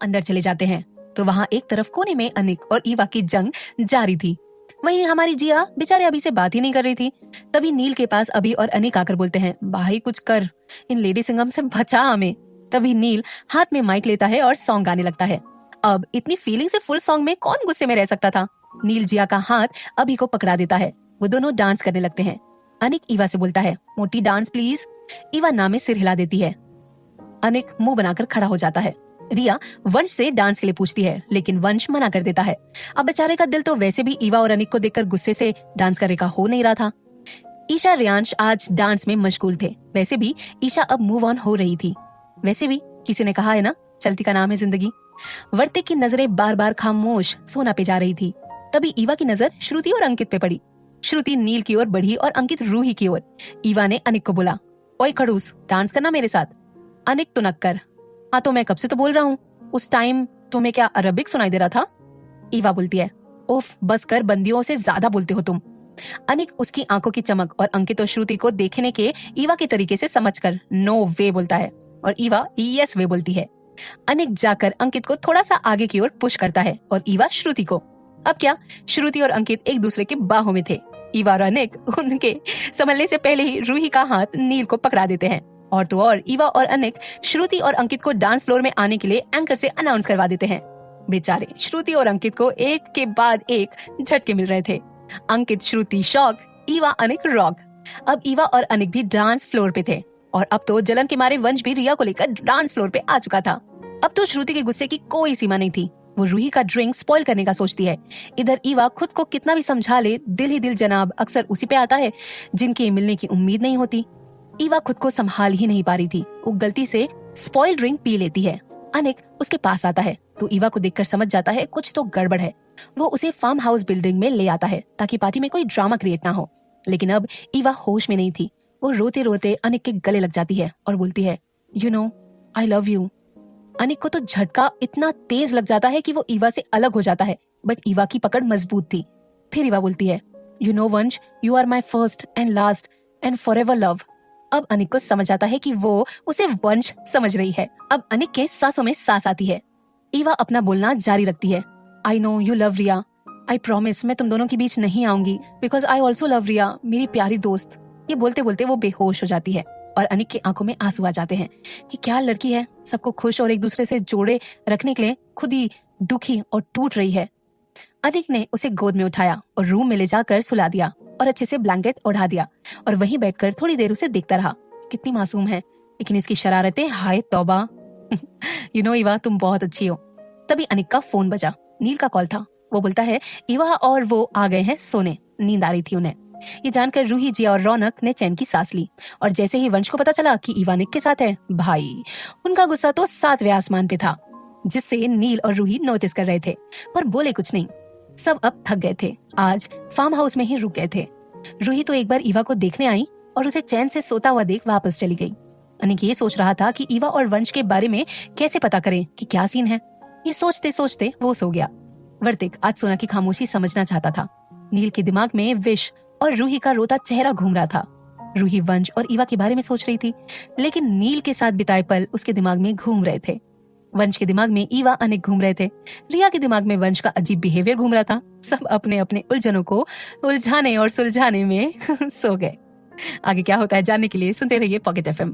अंदर चले जाते हैं तो वहाँ एक तरफ कोने में अनिक और ईवा की जंग जारी थी। वहीं हमारी जिया बेचारे अभी से बात ही नहीं कर रही थी। तभी नील के पास अभी और अनिक आकर बोलते हैं, भाई कुछ कर, इन लेडी सिंघम से बचा हमें। तभी नील हाथ में माइक लेता है और सॉन्ग गाने लगता है। अब इतनी फीलिंग से फुल सॉन्ग में कौन गुस्से में रह सकता था। नील जिया का हाथ अभी को पकड़ा देता है। वो दोनों डांस करने लगते हैं। अनिक ईवा से बोलता है, मोटी डांस प्लीज। ईवा ना में सिर हिला देती है। अनिक मुंह बनाकर खड़ा हो जाता है। रिया वंश से डांस के लिए पूछती है लेकिन वंश मना कर देता है। अब बेचारे का दिल तो वैसे भी ईवा और अनिक को देखकर गुस्से से डांस करने का हो नहीं रहा था। ईशा रियांश आज डांस में मशगूल थे। वैसे भी ईशा अब मूव ऑन हो रही थी। वैसे भी किसी ने कहा है ना, चलती का नाम है जिंदगी। वर्तिक की नजरें बार बार खामोश सोना पे जा रही थी। तभी ईवा की नजर श्रुति और अंकित पे पड़ी। श्रुति नील की ओर बढ़ी और अंकित रूही की ओर। ईवा ने अनिक को बोला, ओए खड़ूस, डांस करना मेरे साथ। अनिक तो नक्कर, हाँ तो मैं कब से तो बोल रहा हूँ, उस टाइम तुम्हें क्या अरबिक सुनाई दे रहा था? ईवा बोलती है, उफ बस कर, बंदियों से ज्यादा बोलते हो तुम। अनिक उसकी आंखों की चमक और अंकित और श्रुति को देखने के ईवा के तरीके से समझकर नो वे बोलता है और ईवा यस वे बोलती है। अनिक जाकर अंकित को थोड़ा सा आगे की ओर पुश करता है और ईवा श्रुति को। अब क्या, श्रुति और अंकित एक दूसरे के बाहों में थे। ईवा और अनिक उनके संभलने से पहले ही रूही का हाथ नील को पकड़ा देते हैं। और तो और ईवा और अनिक श्रुति और अंकित को डांस फ्लोर में आने के लिए एंकर से अनाउंस करवा देते हैं। बेचारे श्रुति और अंकित को एक के बाद एक झटके मिल रहे थे। अंकित श्रुति शॉक, ईवा अनिक रॉक। अब ईवा और अनिक भी डांस फ्लोर पे थे और अब तो जलन के मारे वंश भी रिया को लेकर डांस फ्लोर पे आ चुका था। अब तो श्रुति के गुस्से की कोई सीमा नहीं थी। वो रूही का ड्रिंक स्पॉइल करने का सोचती है। इधर ईवा खुद को कितना भी समझा ले, दिल ही दिल जनाब अक्सर उसी पे आता है जिनके मिलने की उम्मीद नहीं होती। ईवा खुद को संभाल ही नहीं पा रही थी। वो गलती से स्पॉइल ड्रिंक पी लेती है। अनिक उसके पास आता है तो ईवा को देखकर समझ जाता है कुछ तो गड़बड़ है। वो उसे फार्म हाउस बिल्डिंग में ले आता है ताकि पार्टी में कोई ड्रामा क्रिएट ना हो। लेकिन अब ईवा होश में नहीं थी। वो रोते रोते अनिक के गले लग जाती है और बोलती है, you know I love you. Anik को तो झटका इतना तेज लग जाता है कि वो ईवा से अलग हो जाता है, बट ईवा की पकड़ मजबूत थी। फिर ईवा बोलती है, you know Vansh, you are my first and last and forever love. अब अनिक को समझ आता है कि वो उसे वंश समझ रही है। अब अनिक के सांसों में सांस आती है। ईवा अपना बोलना जारी रखती है, I know you love Riya, I promise मैं तुम दोनों के बीच नहीं आऊंगी because I also love Riya, मेरी प्यारी दोस्त। ये बोलते बोलते वो बेहोश हो जाती है और अनिक की आंखों में आंसू आ जाते हैं कि क्या लड़की है, सबको खुश और एक दूसरे से जोड़े रखने के लिए खुद ही दुखी और टूट रही है। अनिक ने उसे गोद में उठाया और रूम में ले जाकर सुला दिया और अच्छे से ब्लैंकेट ओढ़ा दिया और वहीं बैठकर थोड़ी देर उसे देखता रहा। कितनी मासूम है, लेकिन इसकी शरारतें, हाय तौबा। यू नो ईवा, तुम बहुत अच्छी हो। तभी अनिक का फोन बजा। नील का कॉल था। वो बोलता है, ईवा और वो आ गए हैं सोने, नींद आ रही थी उन्हें। ये जानकर रूही, जिया और रौनक ने चैन की सांस ली और जैसे ही वंश को पता चला कि ईवा निक के साथ है, भाई उनका गुस्सा तो 7वें आसमान पे था, जिससे नील और रूही नोटिस कर रहे थे पर बोले कुछ नहीं। सब अब थक गए थे, आज फार्म हाउस में ही रुक गए थे। रूही तो एक बार ईवा को देखने आई और उसे चैन से सोता हुआ देख वापस चली गई। अनिक ये सोच रहा था कि ईवा और वंश के बारे में कैसे पता करें कि क्या सीन है। ये सोचते सोचते वो सो गया। वर्तिक आज सोना की खामोशी समझना चाहता था। नील के दिमाग में विश और रूही का रोता चेहरा घूम रहा था। रूही वंश और ईवा के बारे में सोच रही थी, लेकिन नील के साथ बिताए पल उसके दिमाग में घूम रहे थे। वंश के दिमाग में ईवा अनिक घूम रहे थे। रिया के दिमाग में वंश का अजीब बिहेवियर घूम रहा था। सब अपने अपने उलझनों को उलझाने और सुलझाने में सो गए। आगे क्या होता है जानने के लिए सुनते रहिए पॉकेट एफएम।